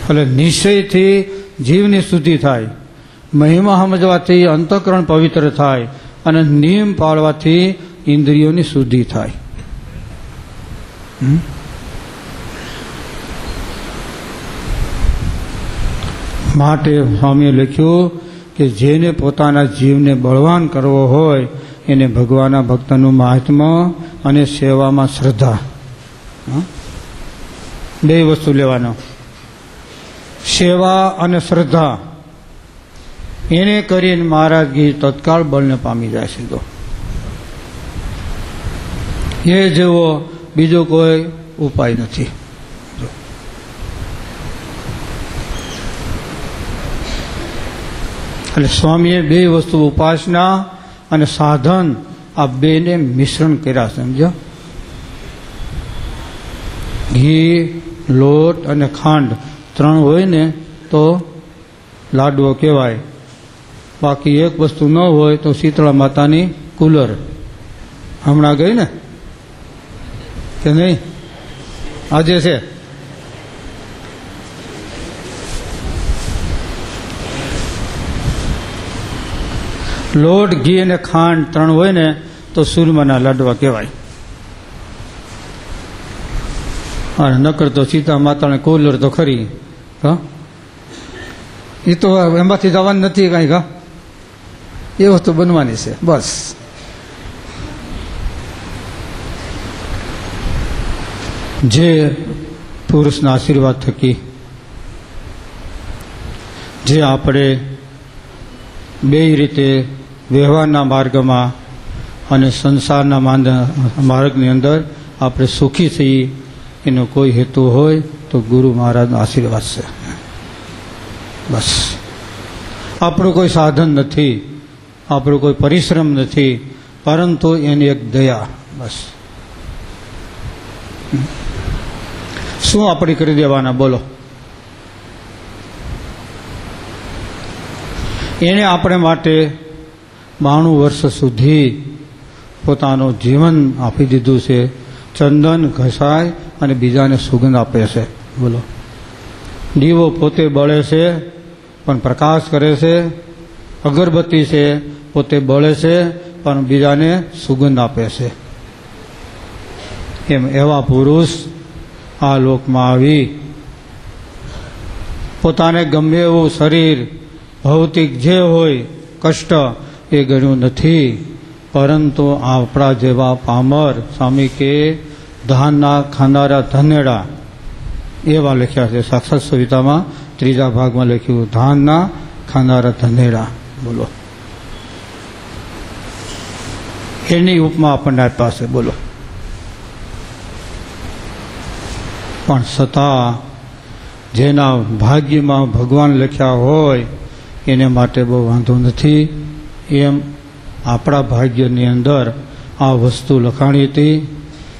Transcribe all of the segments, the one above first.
એટલે નિશ્ચયથી જીવની શુદ્ધિ થાય, મહિમા સમજવાથી અંતઃકરણ પવિત્ર થાય અને નિયમ પાળવાથી ઇન્દ્રિયોની શુદ્ધિ થાય. માટે સ્વામીએ લખ્યું કે જેને પોતાના જીવને બળવાન કરવો હોય એને ભગવાનના ભક્તનું મહાત્મ્ય અને સેવામાં શ્રદ્ધા, બે વસ્તુ લેવાનો. સેવા અને શ્રદ્ધા એને કરીને મહારાજગી તત્કાળ બળને પામી જાય છે. તો એ જેવો બીજો કોઈ ઉપાય નથી. એટલે સ્વામીએ બે વસ્તુ ઉપાસના અને સાધન આ બેને મિશ્રણ કર્યા. સમજો, ઘી, લોટ અને ખાંડ ત્રણ હોય ને તો લાડવો કહેવાય. બાકી એક વસ્તુ ન હોય તો શીતળા માતાની કુલર હમણાં ગઈ ને કે નહીં? આજે છે. લોટ, ઘી અને ખાંડ ત્રણ હોય ને તો સુરમાના લાડવા કહેવાય. અને નકર તો સીતા માતાને કુલર તો ખરી. હા, એ તો એમાંથી જવાનું નથી કાંઈ. હા, એ વસ્તુ બનવાની છે બસ. જે પુરુષના આશીર્વાદ થકી જે આપણે બે રીતે વ્યવહારના માર્ગમાં અને સંસારના માર્ગની અંદર આપણે સુખી છીએ, એનો કોઈ હેતુ હોય તો ગુરુ મહારાજનો આશીર્વાદ છે બસ. આપણું કોઈ સાધન નથી, આપણો કોઈ પરિશ્રમ નથી, પરંતુ એની એક દયા બસ. શું આપણે કરી દેવાના બોલો? એને આપણે માટે 92 વર્ષ સુધી પોતાનું જીવન આપી દીધું છે. ચંદન ઘસાય અને બીજાને સુગંધ આપે છે. બોલો, દીવો પોતે બળે છે પણ પ્રકાશ કરે છે. અગરબત્તી છે, પોતે બળે છે પણ બીજાને સુગંધ આપે છે. એમ એવા પુરુષ આ લોકમાં આવી પોતાને ગમે એવું શરીર ભૌતિક જે હોય કષ્ટ એ ગણ્યું નથી, પરંતુ આપણા જેવા પામર સ્વામી કે ધાનના ખાનારા ધનેડા એવા લખ્યા છે. સાક્ષાત સવિતામાં 3જા ભાગમાં લખ્યું ધાનના ખાનારા ધનેડા. બોલો, એની ઉપમા આપણને આપ્યા છે. બોલો, પણ છતાં જેના ભાગ્યમાં ભગવાન લખ્યા હોય એને માટે બહુ વાંધો નથી. એમ આપણા ભાગ્યની અંદર આ વસ્તુ લખાણી હતી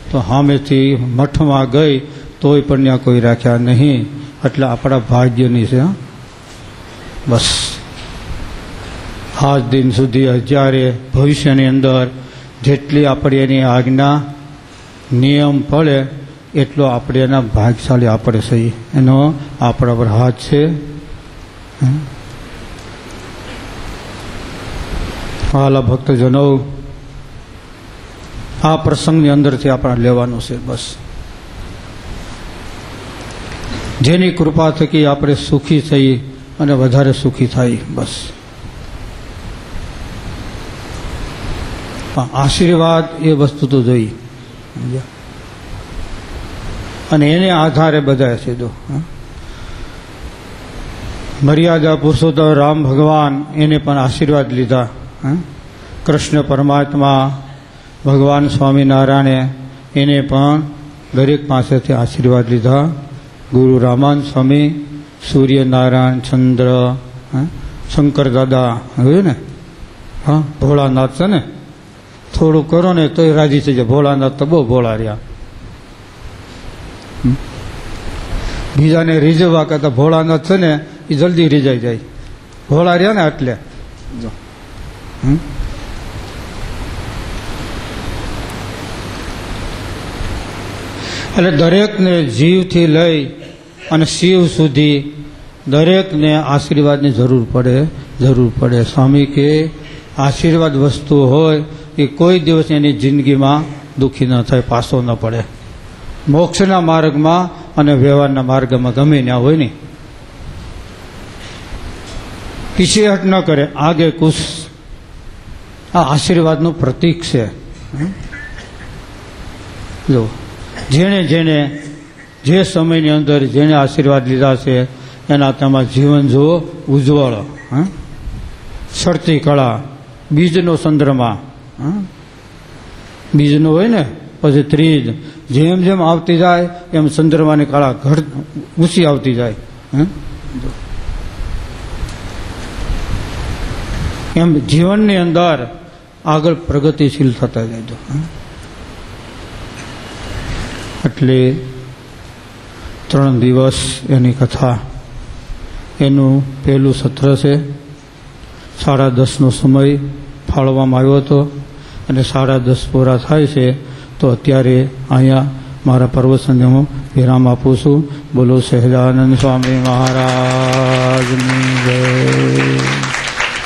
તો સામેથી મઠમાં ગઈ તોય પણ ત્યાં કોઈ રાખ્યા નહીં. એટલે આપણા ભાગ્યની છે બસ. આજ દિન સુધી હજારે ભવિષ્યની અંદર જેટલી આપણે એની આજ્ઞા નિયમ પડે એટલો આપણે એના ભાગ્યશાળી આપણે સહી. એનો આપણા પર હાથ છે. હાલા ભક્તજનો, આ પ્રસંગની અંદરથી આપણે લેવાનું છે બસ. જેની કૃપા થકી આપણે સુખી થઈ અને વધારે સુખી થાય બસ. આશીર્વાદ એ વસ્તુ તો જોઈ અને એને આધારે બધા છે. જો મર્યાદા પુરુષોત્તમ રામ ભગવાન એને પણ આશીર્વાદ લીધા. કૃષ્ણ પરમાત્મા ભગવાન સ્વામિનારાયણે એને પણ દરેક પાસેથી આશીર્વાદ લીધા. ગુરુ રામાન સ્વામી, સૂર્યનારાયણ, ચંદ્ર, શંકર દાદા જોયું ને. હા, ભોળાનાથ છે ને, થોડું કરો ને તોય રાજી થઈ જાય. ભોળાનાથ તો બહુ ભોળા રહ્યા. બીજાને રીઝવવા કરતા ભોળાનાથ છે ને એ જલ્દી રીઝાઈ જાય. ભોળા રહ્યા ને એટલે એટલે દરેકને જીવથી લઈ અને શિવ સુધી દરેકને આશીર્વાદની જરૂર પડે. સ્વામી કે આશીર્વાદ વસ્તુ હોય એ કોઈ દિવસ એની જિંદગીમાં દુઃખી ન થાય, પાછો ન પડે. મોક્ષના માર્ગમાં અને વ્યવહારના માર્ગમાં ગમે ત્યાં હોય ને, પીછેહટ ન કરે, આગે કુશ. આ આશીર્વાદનું પ્રતીક છે. જો જેણે જેણે જે સમયની અંદર જેણે આશીર્વાદ લીધા છે એના તમારું જીવન જુઓ ઉજ્જવળ. સડતી કળા, બીજનો ચંદ્રમા, બીજનો હોય ને પછી ત્રીજ, જેમ જેમ આવતી જાય એમ ચંદ્રમાની કળા ઊંચી આવતી જાય. એમ જીવનની અંદર આગળ પ્રગતિશીલ થતા જાય. એટલે 3 દિવસ એની કથા, એનું પહેલું સત્ર છે. 10:30નો સમય ફાળવવામાં આવ્યો હતો અને 10:30 પૂરા થાય છે. તો અત્યારે અહીંયા મારા પ્રવચનને હું વિરામ આપું છું. બોલો સહજાનંદ સ્વામી મહારાજની જય.